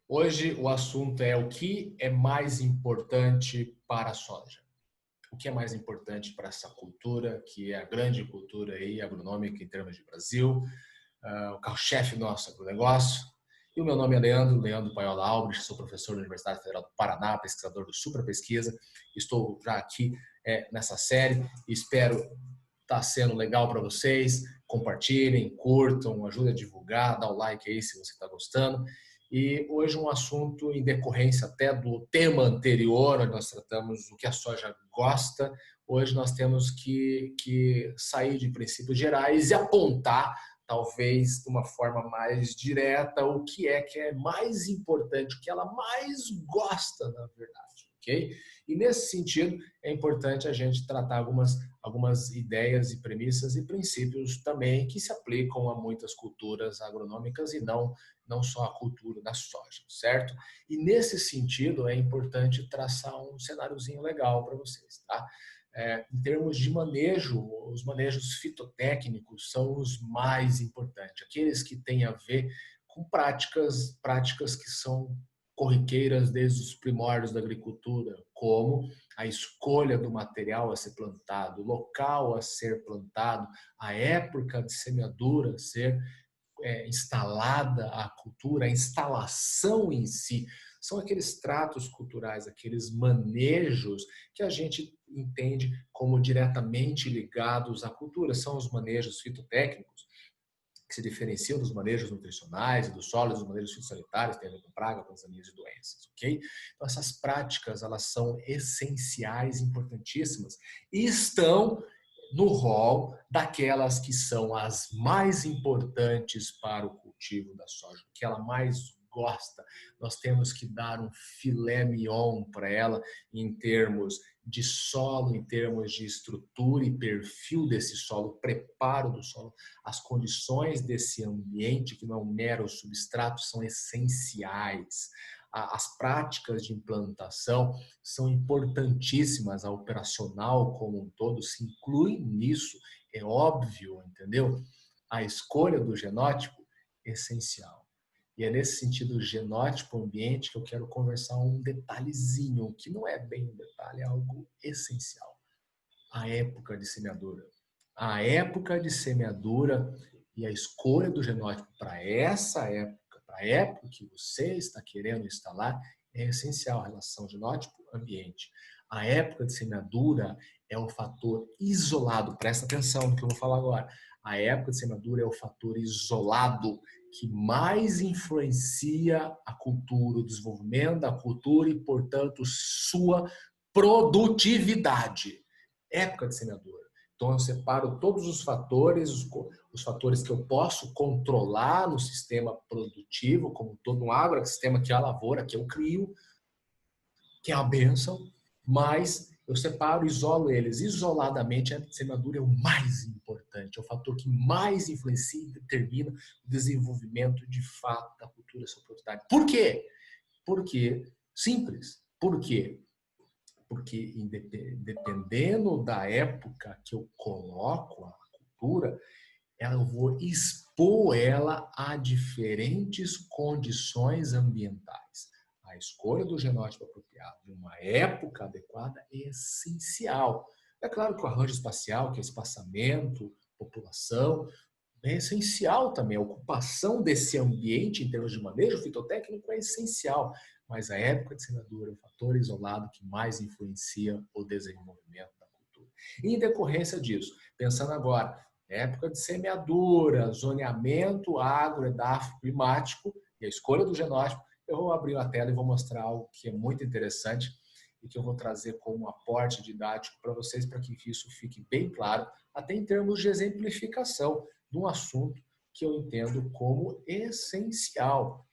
Hoje o assunto é o que é mais importante para a soja. O que é mais importante para essa cultura, que é a grande cultura aí agronômica em termos de Brasil, o carro-chefe do nosso agronegócio. E o meu nome é Leandro Paiola Albrecht, sou professor da Universidade Federal do Paraná, pesquisador do Supra Pesquisa. Estou já aqui nessa série e espero estar sendo legal para vocês. Compartilhem, curtam, ajudem a divulgar, dá o like aí se você está gostando. E hoje um assunto em decorrência até do tema anterior, onde nós tratamos o que a soja gosta. Hoje nós temos que sair de princípios gerais e apontar, talvez de uma forma mais direta, o que é mais importante, o que ela mais gosta, na verdade. Okay? E nesse sentido, é importante a gente tratar algumas ideias e premissas e princípios também que se aplicam a muitas culturas agronômicas e não só a cultura da soja, certo? E nesse sentido é importante traçar um cenáriozinho legal para vocês, tá? Em termos de manejo, os manejos fitotécnicos são os mais importantes, aqueles que têm a ver com práticas que são corriqueiras desde os primórdios da agricultura, como a escolha do material a ser plantado, o local a ser plantado, a época de semeadura ser instalada a cultura, a instalação em si, são aqueles tratos culturais, aqueles manejos que a gente entende como diretamente ligados à cultura, são os manejos fitotécnicos, que se diferenciam dos manejos nutricionais e dos solos, dos manejos fitossanitários, tem a ver com praga, pandemias e doenças, ok? Então essas práticas, elas são essenciais, importantíssimas e estão no rol daquelas que são as mais importantes para o cultivo da soja, o que ela mais gosta. Nós temos que dar um filé mignon para ela em termos de solo, em termos de estrutura e perfil desse solo, preparo do solo, as condições desse ambiente, que não é um mero substrato, são essenciais. As práticas de implantação são importantíssimas, a operacional como um todo se inclui nisso, é óbvio, entendeu? A escolha do genótipo é essencial. E é nesse sentido genótipo ambiente que eu quero conversar um detalhezinho, que não é bem um detalhe, é algo essencial. A época de semeadura. A época de semeadura e a escolha do genótipo para essa época, para a época que você está querendo instalar, é essencial a relação genótipo-ambiente. A época de semeadura é o fator isolado, presta atenção no que eu vou falar agora. A época de semeadura é o fator isolado que mais influencia a cultura, o desenvolvimento da cultura e, portanto, sua produtividade. Época de semeadura. Então, eu separo todos os fatores que eu posso controlar no sistema produtivo, como todo um agrossistema, que é a lavoura, que eu crio, que é a bênção, mas eu separo e isolo eles. Isoladamente, a semeadura é o mais importante, é o fator que mais influencia e determina o desenvolvimento de fato da cultura e sua produtividade. Por quê? Simples. Por quê? Porque dependendo da época que eu coloco a cultura, eu vou expor ela a diferentes condições ambientais. A escolha do genótipo apropriado em uma época adequada é essencial. É claro que o arranjo espacial, que é espaçamento, população, é essencial também. A ocupação desse ambiente em termos de manejo fitotécnico é essencial. Mas a época de semeadura é o fator isolado que mais influencia o desenvolvimento da cultura. E em decorrência disso, pensando agora, época de semeadura, zoneamento agro-edáfico climático e a escolha do genótipo, eu vou abrir a tela e vou mostrar algo que é muito interessante e que eu vou trazer como aporte didático para vocês, para que isso fique bem claro, até em termos de exemplificação de um assunto que eu entendo como essencial.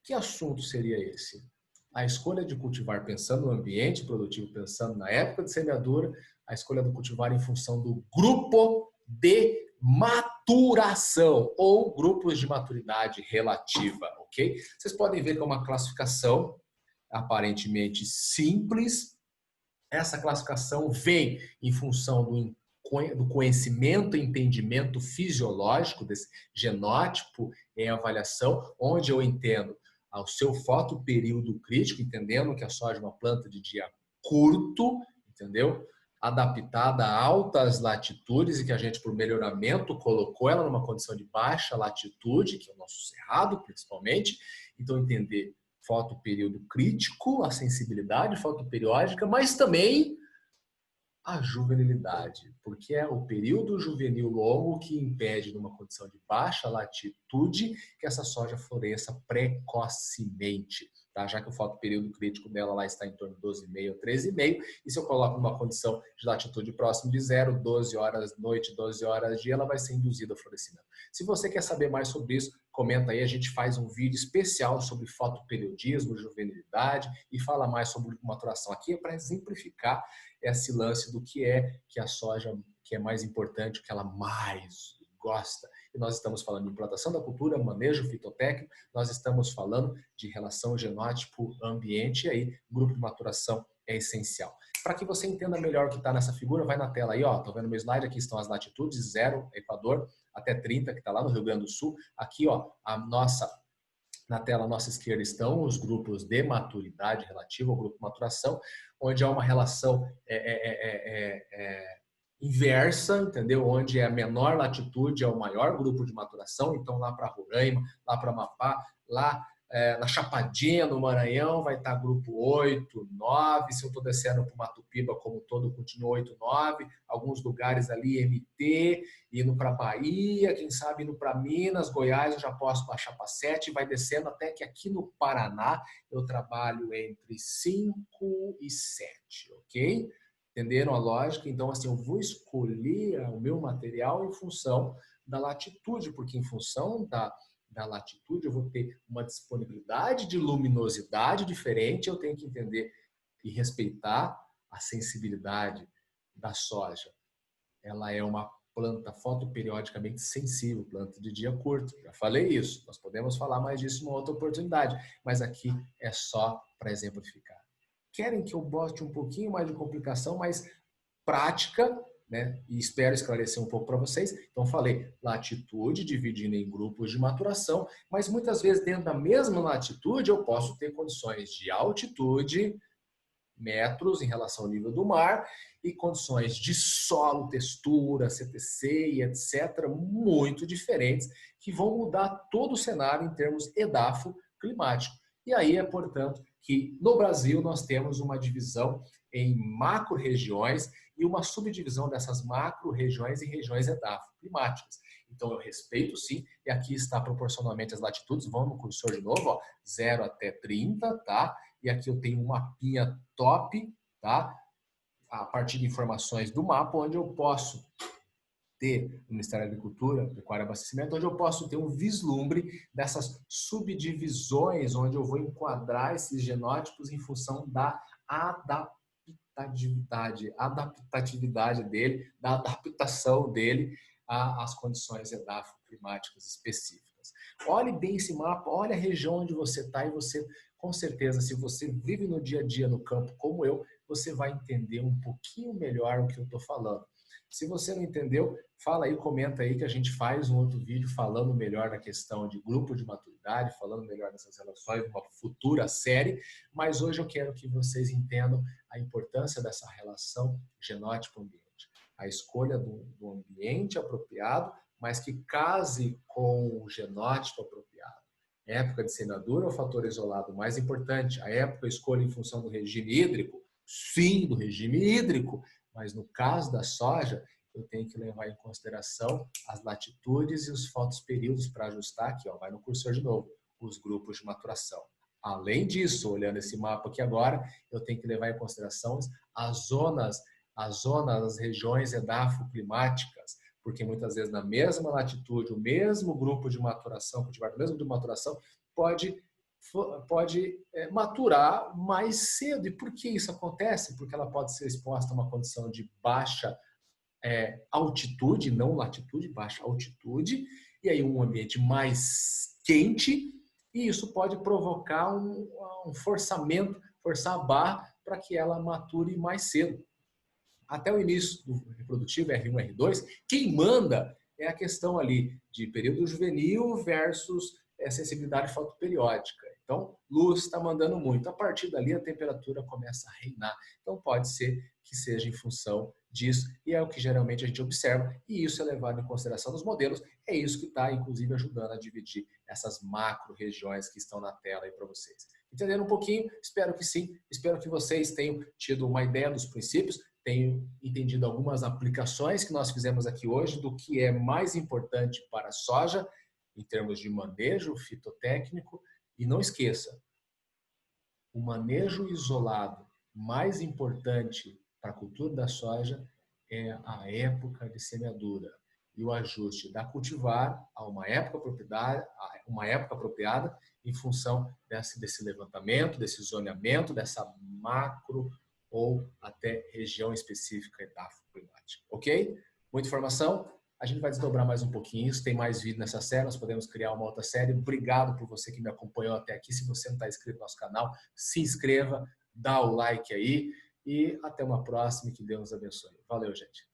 Que assunto seria esse? A escolha de cultivar pensando no ambiente produtivo, pensando na época de semeadura, a escolha do cultivar em função do grupo de maturação ou grupos de maturidade relativa, ok? Vocês podem ver que é uma classificação aparentemente simples. Essa classificação vem em função do conhecimento e entendimento fisiológico desse genótipo em avaliação, onde eu entendo ao seu fotoperíodo crítico, entendendo que a soja é uma planta de dia curto, entendeu? Adaptada a altas latitudes e que a gente, por melhoramento, colocou ela numa condição de baixa latitude, que é o nosso cerrado, principalmente. Então, entender fotoperíodo crítico, a sensibilidade fotoperiódica, mas também a juvenilidade, porque é o período juvenil longo que impede, numa condição de baixa latitude, que essa soja floresça precocemente, tá? Já que o fotoperíodo crítico dela lá está em torno de 12,5 a 13,5, e se eu coloco numa condição de latitude próximo de zero, 12 horas noite, 12 horas dia, ela vai ser induzida ao florescimento. Se você quer saber mais sobre isso, comenta aí, a gente faz um vídeo especial sobre fotoperiodismo, juvenilidade e fala mais sobre maturação. Aqui é para exemplificar esse lance do que é que a soja, que é mais importante, o que ela mais gosta. E nós estamos falando de implantação da cultura, manejo fitotécnico, nós estamos falando de relação genótipo-ambiente, e aí grupo de maturação é essencial. Para que você entenda melhor o que está nessa figura, vai na tela aí, ó, tá vendo meu slide? Aqui estão as latitudes, 0, Equador, até 30, que está lá no Rio Grande do Sul. Aqui, ó, na tela à nossa esquerda estão os grupos de maturidade relativa ao grupo de maturação, onde há uma relação inversa, entendeu? Onde a menor latitude é o maior grupo de maturação. Então, lá para Roraima, lá para Amapá, lá na Chapadinha, no Maranhão, vai estar grupo 8, 9. Se eu estou descendo para o Mato Piba, como todo, continua 8, 9. Alguns lugares ali, MT, indo para Bahia, quem sabe indo para Minas, Goiás, eu já posso baixar para 7, vai descendo até que aqui no Paraná eu trabalho entre 5 e 7, ok? Entenderam a lógica? Então, assim, eu vou escolher o meu material em função da latitude, porque em função da latitude eu vou ter uma disponibilidade de luminosidade diferente, eu tenho que entender e respeitar a sensibilidade da soja. Ela é uma planta fotoperiodicamente sensível, planta de dia curto. Já falei isso, nós podemos falar mais disso em uma outra oportunidade, mas aqui é só para exemplificar. Querem que eu bote um pouquinho mais de complicação, mais prática, né? E espero esclarecer um pouco para vocês. Então, falei latitude, dividindo em grupos de maturação, mas muitas vezes dentro da mesma latitude eu posso ter condições de altitude, metros em relação ao nível do mar, e condições de solo, textura, CTC e etc., muito diferentes, que vão mudar todo o cenário em termos edafo-climático. E aí é, portanto, que no Brasil nós temos uma divisão em macro-regiões e uma subdivisão dessas macro-regiões em regiões edafo-climáticas. Então eu respeito sim, e aqui está proporcionalmente as latitudes, vamos no cursor de novo, ó, 0 até 30, tá? E aqui eu tenho um mapinha top, tá? A partir de informações do mapa, onde eu posso ter, no Ministério da Agricultura, Pecuária e Abastecimento, onde eu posso ter um vislumbre dessas subdivisões, onde eu vou enquadrar esses genótipos em função da adaptatividade dele, da adaptação dele às condições edafo-climáticas específicas. Olhe bem esse mapa, olhe a região onde você está e você, com certeza, se você vive no dia a dia no campo como eu, você vai entender um pouquinho melhor o que eu estou falando. Se você não entendeu, fala aí, comenta aí que a gente faz um outro vídeo falando melhor da questão de grupo de maturidade, falando melhor dessas relações, uma futura série, mas hoje eu quero que vocês entendam a importância dessa relação genótipo-ambiente. A escolha do ambiente apropriado, mas que case com o genótipo apropriado. Época de semeadura é o fator isolado mais importante. A época eu escolho em função do regime hídrico, sim, do regime hídrico, mas no caso da soja, eu tenho que levar em consideração as latitudes e os fotoperíodos para ajustar aqui, ó, vai no cursor de novo, os grupos de maturação. Além disso, olhando esse mapa aqui agora, eu tenho que levar em consideração as zonas, as regiões edafoclimáticas, porque muitas vezes na mesma latitude, o mesmo grupo de maturação, cultivar do mesmo grupo de maturação, pode maturar mais cedo. E por que isso acontece? Porque ela pode ser exposta a uma condição de baixa altitude, não latitude, baixa altitude, e aí um ambiente mais quente, e isso pode provocar um forçamento, forçar a barra para que ela mature mais cedo. Até o início do reprodutivo R1, R2, quem manda é a questão ali de período juvenil versus sensibilidade fotoperiódica. Então, luz está mandando muito. A partir dali, a temperatura começa a reinar. Então, pode ser que seja em função disso, e é o que geralmente a gente observa, e isso é levado em consideração nos modelos. É isso que está, inclusive, ajudando a dividir essas macro-regiões que estão na tela aí para vocês. Entenderam um pouquinho? Espero que sim. Espero que vocês tenham tido uma ideia dos princípios, tenham entendido algumas aplicações que nós fizemos aqui hoje do que é mais importante para a soja, em termos de manejo fitotécnico. E não esqueça, o manejo isolado mais importante para a cultura da soja é a época de semeadura e o ajuste da cultivar a uma época apropriada em função desse levantamento, desse zoneamento, dessa macro ou até região específica edafoclimática. Ok? Muita informação. A gente vai desdobrar mais um pouquinho isso, tem mais vídeo nessa série, nós podemos criar uma outra série. Obrigado por você que me acompanhou até aqui. Se você não está inscrito no nosso canal, se inscreva, dá o like aí e até uma próxima e que Deus nos abençoe. Valeu, gente.